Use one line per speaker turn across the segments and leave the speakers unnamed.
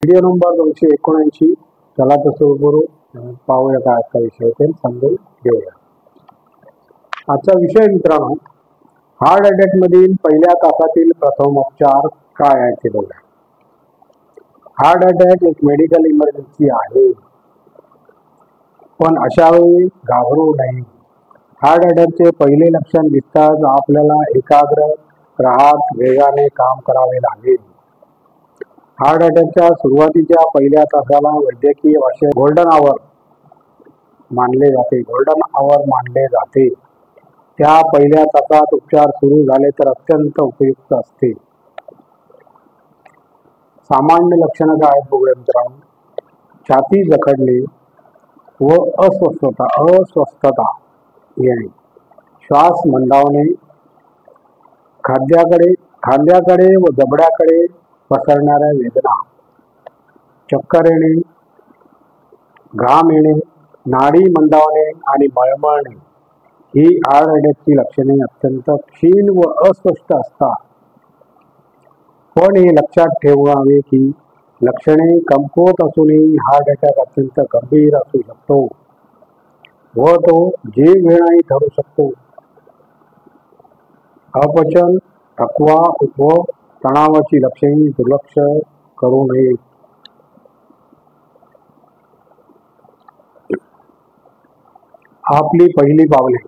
Video number 279. चला तर सुरू करू. पाहूया काय आजचा विषय ते समजून घेऊया. आजचा विषय मित्रांनो, हार्ट अटॅक मधील पहिल्या तासातील प्रथमोपचार काय आहे ते बघूया. हार्ट अटॅक एक मेडिकल इमर्जन्सी आहे, पण अशा वेळी घाबरू नये. हार्ट अटॅकचे पहिले लक्षण दिसताच आपल्याला एकाग्र राहत वेगाने काम करावे लागेल. हार्ट अटॅकच्या सुरुवातीच्या पहिल्या तासाला वैद्यकीय भाषेत गोल्डन आवर मानले जाते. त्या पहिल्या तासात उपचार सुरू झाले तर अत्यंत उपयुक्त असते. सामान्य लक्षणं काय आहेत बघूया मित्रांनो. छाती जखडणे व अस्वस्थता येणे, श्वास मंदावणे, खांद्याकडे व जबड्याकडे पसरणाऱ्या वेदना, चक्कर येणे, घाम येणे, नाडी मंदावणे आणि मळमळणे ही हार्ट अटॅकची लक्षणे अत्यंत क्षीण व अस्पष्ट असतात. पण हे लक्षात ठेवावे की लक्षणे कमकुवत असूनही हार्ट अटॅक अत्यंत गंभीर असू शकतो व तो जीव घेणारी ठरू शकतो. अपचन, थकवा व तणावाची लक्षणे दुर्लक्ष करू नये. आपली पहिली पावले.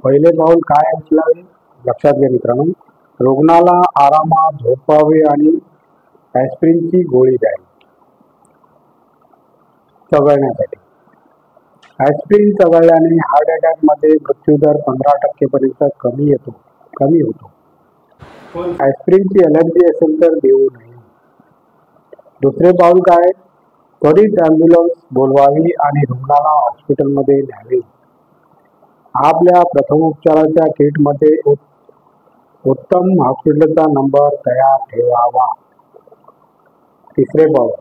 पहिले पाऊल काय उचलावे लक्षात घ्या मित्रांनो. रुग्णाला आरामात झोपावे आणि ॲस्पिरिनची गोळी द्यावी चघळण्यासाठी. ॲस्पिरिन चघळल्याने हार्ट अटॅक मध्ये मृत्यूदर 15% पर्यंत कमी होतो. पण ॲस्पिरिनची अलर्जी असेल तर देऊ नये. दुसरे पाऊल काय, त्वरित ॲम्ब्युलन्स बोलवावी आणि रुग्णाला हॉस्पिटलमध्ये न्यावे. आपल्या प्रथमोपचाराच्या किटमध्ये उत्तम हॉस्पिटलचा नंबर तयार ठेवावा. तिसरे पाऊल,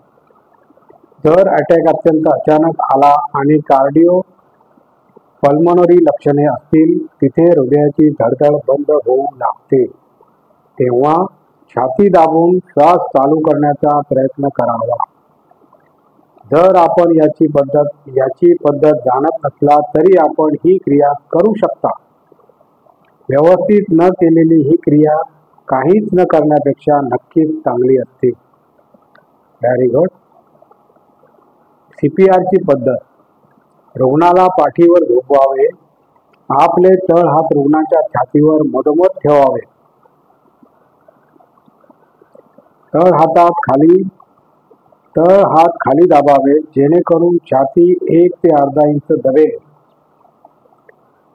जर अटॅक अत्यंत अचानक आला आणि कार्डिओ पल्मोनरी लक्षणे असतील, तिथे हृदयाची धडधड बंद होऊ लागते, तेव्हा छाती दाबून श्वास चालू करण्याचा प्रयत्न करावा. जर आपण याची पद्धत जाणत नसला तरी आपण ही क्रिया करू शकता. व्यवस्थित न केलेली ही क्रिया काहीच न करण्यापेक्षा नक्कीच चांगली असते. Very good. CPR ची पद्धत. रुग्णाला पाठीवर झोपवावे. आपले तळ हात रुग्णाच्या छातीवर मधोमध ठेवावे. तळ हात खाली दाबावे जेणेकरून छाती 1 ते अर्धा इंच दबेल.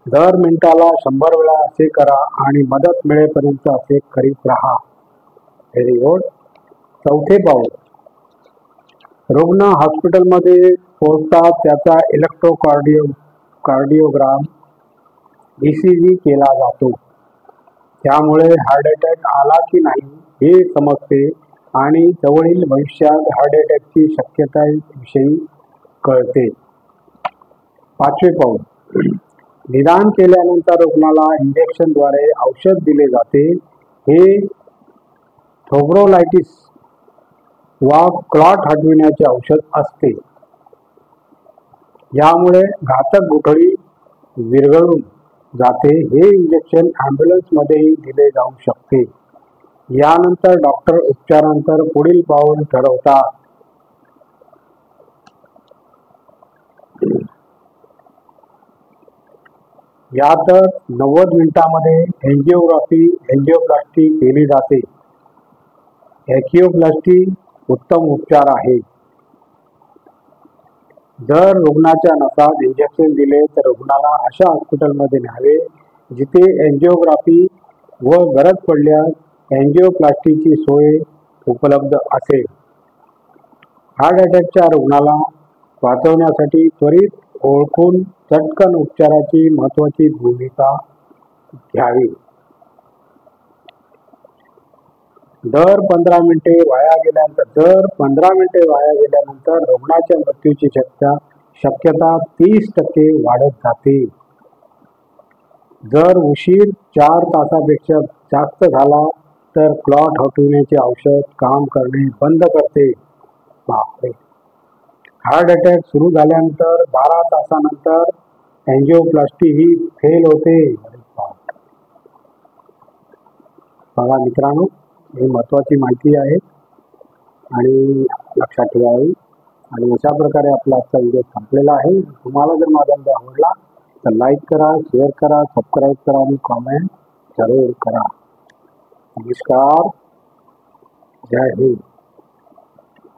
दर मिनिटाला 100 वेळा असे करा आणि मदत मिळेपर्यंत असे करीत राहा. Very good. चौथे पाऊल, रुग्ण हॉस्पिटलमध्ये पोहोचताच त्याचा इलेक्ट्रोकार्डिओग्राम ECG केला जातो. त्यामुळे हार्ट अटॅक आला की नाही हे समजते आणि जवळील भविष्यात हार्ट अटॅकची शक्यतेविषयी कळते. पाचवे पाऊल, निदान केल्यानंतर रुग्णाला इंजेक्शनद्वारे औषध दिले जाते. हे थ्रोम्बोलायटिस वा क्लॉट हटविण्याचे औषध असते. यामुळे घातक गुठळी विरघळून जाते. हे इंजेक्शन ॲम्ब्युलन्समध्येही दिले जाऊ शकते. यानंतर डॉक्टर उपचारानंतर पुढील पाऊल ठरवतात. यात 90 मिनिटांमध्ये एंजिओप्लास्टी केली जाते. एंजिओप्लास्टी उत्तम उपचार आहे. जर रुग्णाच्या नसात इंजेक्शन दिले तर रुग्णाला अशा हॉस्पिटलमध्ये न्यावे जिथे एंजिओग्राफी व गरज पडल्यास एंजिओप्लास्टीची सोय उपलब्ध असेल. हार्ट अटॅकच्या रुग्णाला वाचवण्यासाठी त्वरित ओळखून चटकन उपचाराची महत्त्वाची भूमिका घ्यावी. दर 15 मिनिटे वाया गेल्यानंतर रुग्णाच्या मृत्यूची शक्यता 30% वाढत जाते. जर उशीर 4 तासापेक्षा जास्त झाला तर क्लॉट हटविण्याचे औषध काम करणे बंद करते बापरे. हार्ट अटॅक सुरू झाल्यानंतर 12 तासानंतर अँजिओप्लास्टी ही फेल होते. अरे बाप. बघा मित्रांनो, ही महत्वाची माहिती आहे आणि लक्षात ठेवावी. आणि अशा प्रकारे आपला आजचा व्हिडिओ संपलेला आहे. तुम्हाला जर माझा व्हिडिओ आवडला तर लाईक करा, शेअर करा, सबस्क्राईब करा आणि कॉमेंट जरूर करा. नमस्कार. जय हिंद.